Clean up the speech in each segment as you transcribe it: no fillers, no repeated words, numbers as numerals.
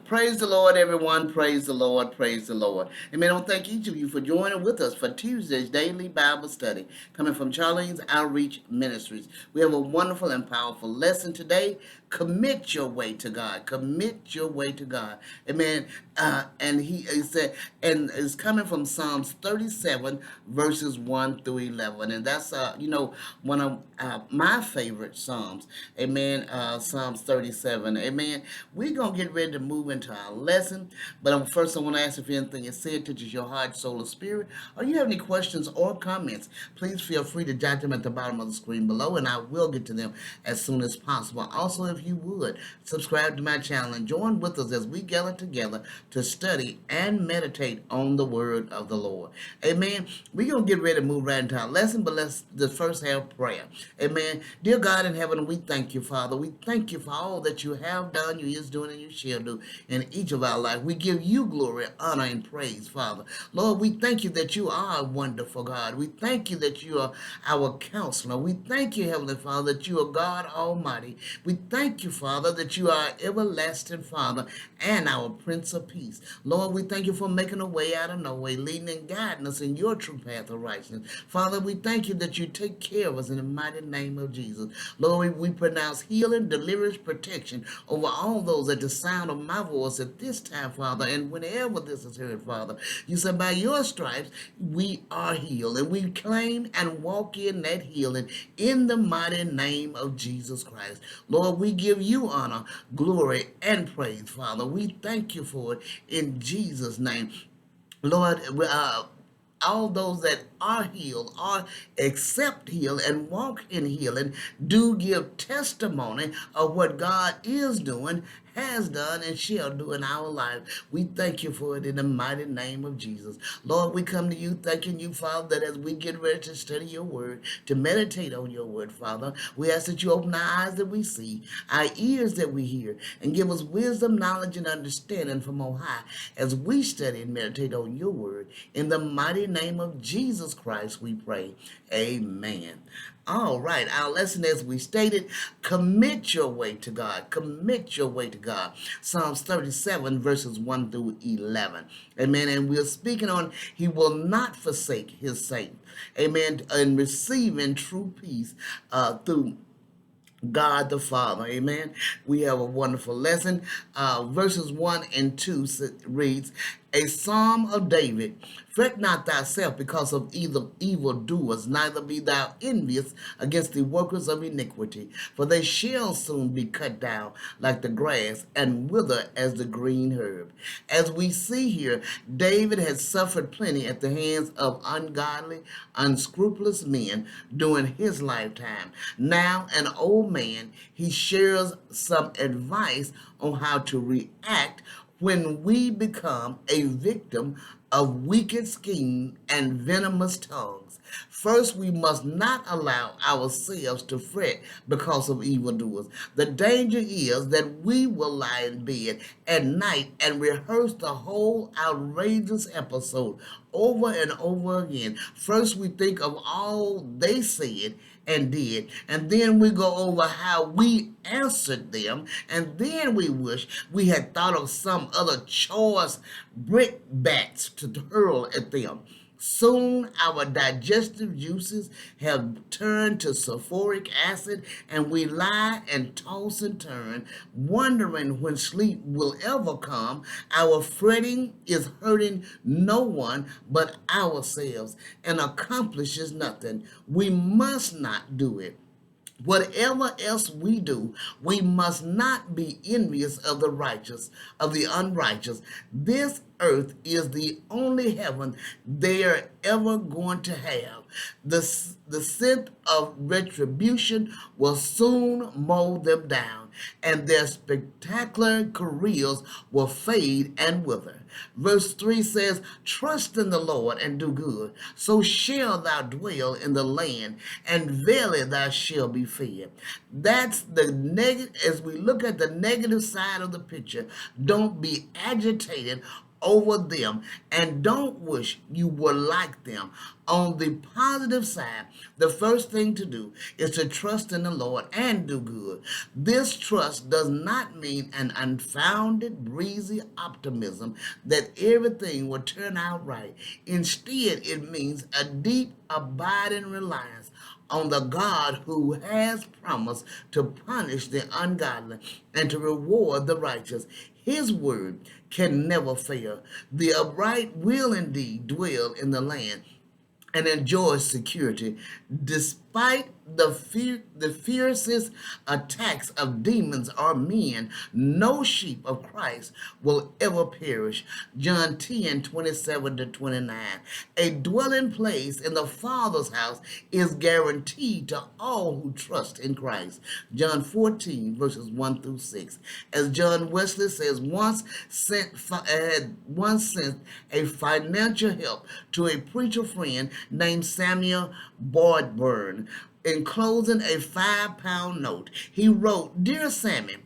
Praise the Lord, everyone. Praise the Lord. Praise the Lord. Amen. I want to thank each of you for joining with us for Tuesday's daily Bible study coming from Charlene's Outreach Ministries. We have a wonderful and powerful lesson today. Commit your way to God. Commit your way to God. Amen. And he said, and it's coming from Psalms 37, verses 1 through 11. And that's, one of my favorite Psalms. Amen. Psalms 37. Amen. We're going to get ready to move into our lesson. But first, I want to ask if anything is said touches your heart, soul, or spirit, or you have any questions or comments, please feel free to jot them at the bottom of the screen below, and I will get to them as soon as possible. Also, if you would, subscribe to my channel and join with us as we gather together to study and meditate on the word of the Lord. Amen. We're going to get ready to move right into our lesson, but let's just first have prayer. Amen. Dear God in heaven, we thank you, Father. We thank you for all that you have done, you is doing, and you shall do in each of our lives. We give you glory, honor, and praise, Father. Lord, we thank you that you are a wonderful God. We thank you that you are our counselor. We thank you, Heavenly Father, that you are God Almighty. We thank you, Father, that you are everlasting Father and our Prince of Peace. Lord, we thank you for making a way out of no way, leading and guiding us in your true path of righteousness. Father, we thank you that you take care of us in the mighty name of Jesus. Lord, we pronounce healing, deliverance, protection over all those at the sound of my voice at this time, Father, and whenever this is heard, Father. You said by your stripes we are healed, and we claim and walk in that healing in the mighty name of Jesus Christ. Lord, we give you honor, glory, and praise, Father. We thank you for it in Jesus' name. Lord, all those that are healed, are accept healed and walk in healing, do give testimony of what God is doing, has done, and shall do in our life. We thank you for it in the mighty name of Jesus. Lord, we come to you thanking you, Father, that as we get ready to study your word, to meditate on your word, Father, we ask that you open our eyes that we see, our ears that we hear, and give us wisdom, knowledge, and understanding from on high as we study and meditate on your word. In the mighty name of Jesus Christ, we pray. Amen. All right, our lesson, as we stated, commit your way to God. Commit your way to God. Psalms 37, verses 1 through 11. Amen. And we're speaking on he will not forsake his saints. Amen. And receiving true peace through God the Father. Amen. We have a wonderful lesson. Verses 1 and 2 reads, a psalm of David. Fret not thyself because of evildoers, neither be thou envious against the workers of iniquity, for they shall soon be cut down like the grass and wither as the green herb. As we see here, David had suffered plenty at the hands of ungodly, unscrupulous men during his lifetime. Now, an old man, he shares some advice on how to react when we become a victim of wicked schemes and venomous tongues. First, we must not allow ourselves to fret because of evildoers. The danger is that we will lie in bed at night and rehearse the whole outrageous episode over and over again. First, we think of all they said and did, and then we go over how we answered them, and then we wish we had thought of some other choice brickbats to hurl at them. Soon our digestive juices have turned to sulfuric acid, and we lie and toss and turn, wondering when sleep will ever come. Our fretting is hurting no one but ourselves and accomplishes nothing. We must not do it. Whatever else we do, we must not be envious of the righteous, of the unrighteous. This earth is the only heaven they are ever going to have. The scent of retribution will soon mow them down, and their spectacular careers will fade and wither. Verse 3 says, trust in the Lord and do good, so shall thou dwell in the land, and verily thou shalt be fed. That's the negative. As we look at the negative side of the picture, don't be agitated over them and don't wish you were like them. On the positive side, the first thing to do is to trust in the Lord and do good. This trust does not mean an unfounded, breezy optimism that everything will turn out right. Instead, it means a deep, abiding reliance on the God who has promised to punish the ungodly and to reward the righteous. His word can never fail. The upright will indeed dwell in the land and enjoy security despite the fiercest attacks of demons or men. No sheep of Christ will ever perish. John 10:27-29. A dwelling place in the Father's house is guaranteed to all who trust in Christ. John 14 verses 1-6. As John Wesley says, once sent a financial help to a preacher friend named Samuel Boydburn. Enclosing a £5 note, he wrote, "Dear Sammy,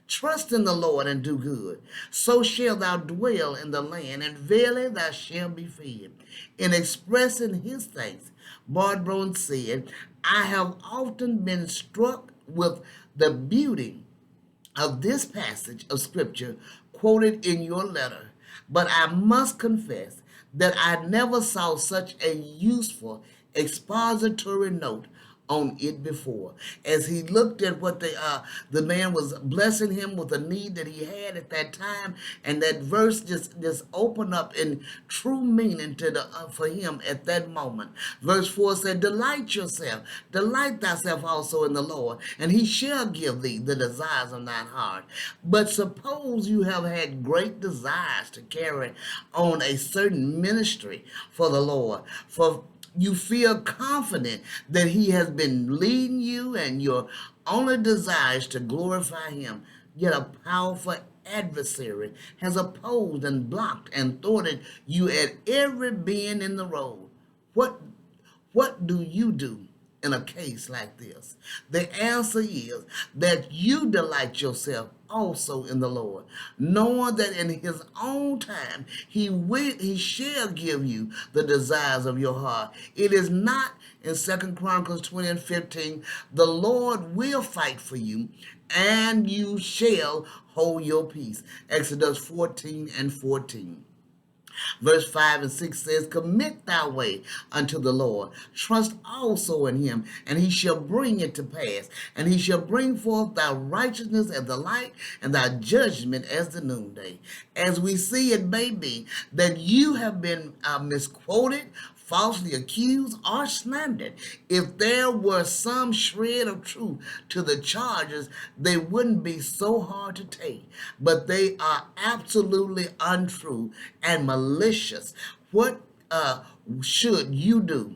trust in the Lord and do good. So shall thou dwell in the land, and verily thou shalt be fed." In expressing his thanks, Boydburn said, "I have often been struck with the beauty of this passage of scripture quoted in your letter, but I must confess that I never saw such a useful expository note on it before." As he looked at what the man was blessing him with a need that he had at that time, and that verse just opened up in true meaning to for him at that moment. Verse 4 said, delight thyself also in the Lord, and he shall give thee the desires of thine heart." But suppose you have had great desires to carry on a certain ministry for the Lord, for you feel confident that he has been leading you and your only desire is to glorify him. Yet a powerful adversary has opposed and blocked and thwarted you at every bend in the road. What do you do in a case like this? The answer is that you delight yourself also in the Lord, knowing that in his own time he shall give you the desires of your heart. It is not in 2 Chronicles 20:15, the Lord will fight for you and you shall hold your peace. Exodus 14:14. Verse 5 and 6 says, "Commit thy way unto the Lord. Trust also in him, and he shall bring it to pass. And he shall bring forth thy righteousness as the light, and thy judgment as the noonday." As we see, it may be that you have been misquoted, falsely accused, or slandered. If there were some shred of truth to the charges, they wouldn't be so hard to take. But they are absolutely untrue and malicious. What should you do?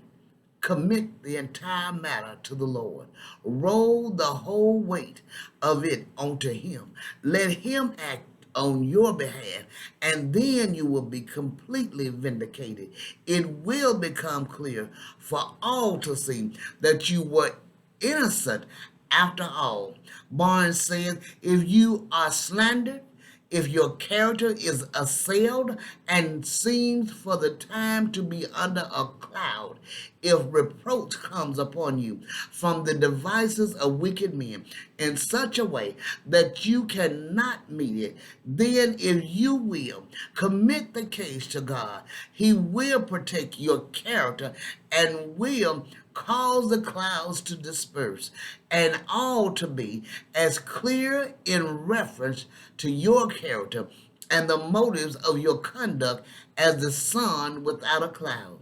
Commit the entire matter to the Lord. Roll the whole weight of it onto him. Let him act on your behalf, and then you will be completely vindicated. It will become clear for all to see that you were innocent after all. Barnes says, if you are slandered, if your character is assailed and seems for the time to be under a cloud, if reproach comes upon you from the devices of wicked men in such a way that you cannot meet it, then if you will commit the case to God, he will protect your character and will cause the clouds to disperse and all to be as clear in reference to your character and the motives of your conduct as the sun without a cloud.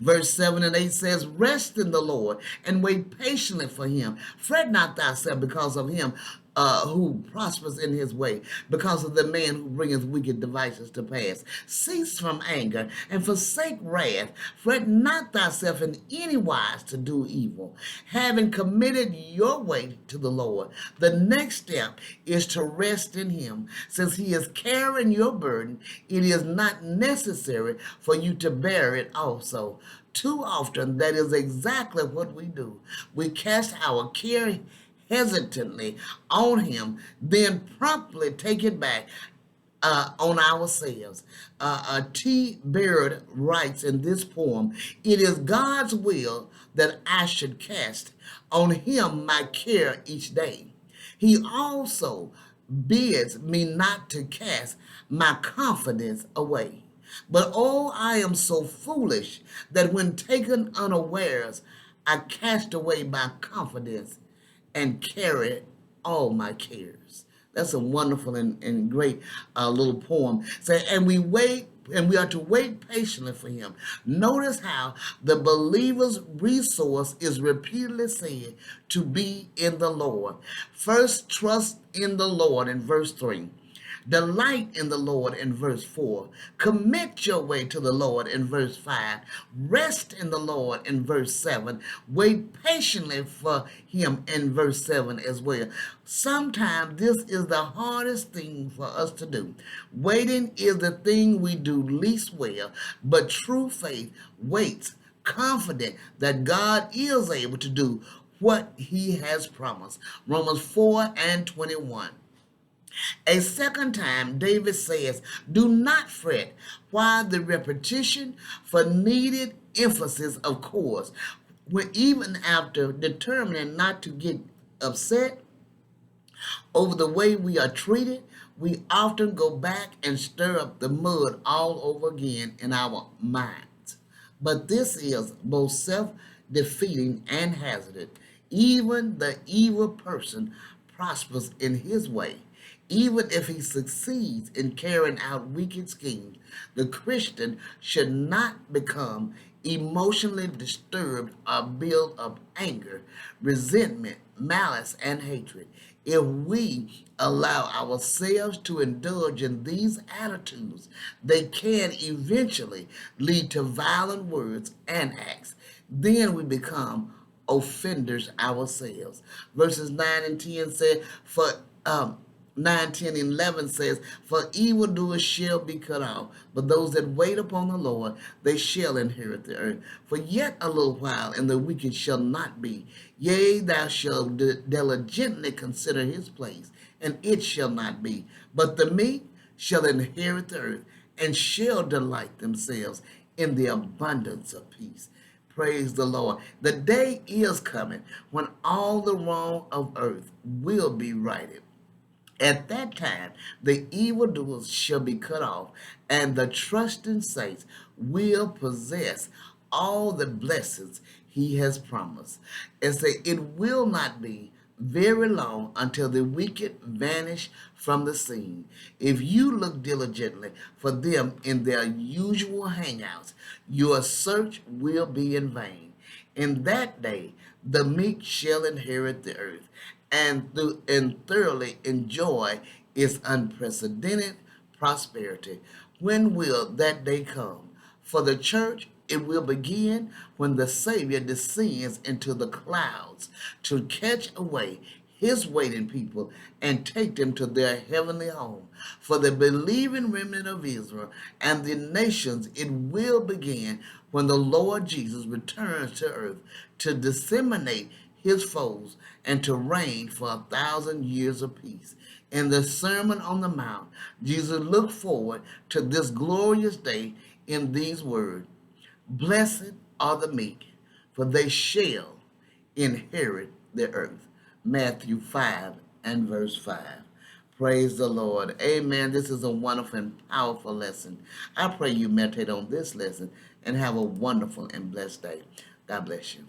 Verse 7 and 8 says, "Rest in the Lord and wait patiently for him. Fret not thyself because of him who prospers in his way, because of the man who bringeth wicked devices to pass. Cease from anger and forsake wrath. Fret not thyself in any wise to do evil, having committed your way to the Lord." The next step is to rest in him. Since he is carrying your burden, it is not necessary for you to bear it also. Too often, that is exactly what we do. We cast our care hesitantly on him, then promptly take it back on ourselves. T. Baird writes in this poem, "It is God's will that I should cast on him my care each day. He also bids me not to cast my confidence away. But oh, I am so foolish that when taken unawares, I cast away my confidence and carry all my cares." That's a wonderful and great little poem. Say, and we wait, and we are to wait patiently for him. Notice how the believer's resource is repeatedly said to be in the Lord. First, trust in the Lord in verse 3. Delight in the Lord in verse 4. Commit your way to the Lord in verse 5. Rest in the Lord in verse 7. Wait patiently for him in verse 7 as well. Sometimes this is the hardest thing for us to do. Waiting is the thing we do least well, but true faith waits, confident that God is able to do what he has promised. Romans 4:21. A second time, David says, "Do not fret," while the repetition for needed emphasis, of course, when even after determining not to get upset over the way we are treated, we often go back and stir up the mud all over again in our minds. But this is both self-defeating and hazardous. Even the evil person prospers in his way. Even if he succeeds in carrying out wicked schemes, the Christian should not become emotionally disturbed or build up anger, resentment, malice, and hatred. If we allow ourselves to indulge in these attitudes, they can eventually lead to violent words and acts. Then we become offenders ourselves. Verses 9 and 10 say, for 9, 10, and 11 says, "For evildoers shall be cut off, but those that wait upon the Lord, they shall inherit the earth. For yet a little while, and the wicked shall not be. Yea, thou shalt diligently consider his place, and it shall not be. But the meek shall inherit the earth, and shall delight themselves in the abundance of peace." Praise the Lord. The day is coming when all the wrong of earth will be righted. At that time, the evildoers shall be cut off, and the trusting saints will possess all the blessings he has promised. And say, it will not be very long until the wicked vanish from the scene. If you look diligently for them in their usual hangouts, your search will be in vain. In that day, the meek shall inherit the earth and thoroughly enjoy its unprecedented prosperity. When will that day come? For the church, it will begin when the Savior descends into the clouds to catch away his waiting people and take them to their heavenly home. For the believing remnant of Israel and the nations, it will begin when the Lord Jesus returns to earth to disseminate his foes and to reign for 1,000 years of peace. In the Sermon on the Mount, Jesus looked forward to this glorious day in these words: "Blessed are the meek, for they shall inherit the earth." Matthew 5 and verse 5. Praise the Lord. Amen. This is a wonderful and powerful lesson. I pray you meditate on this lesson and have a wonderful and blessed day. God bless you.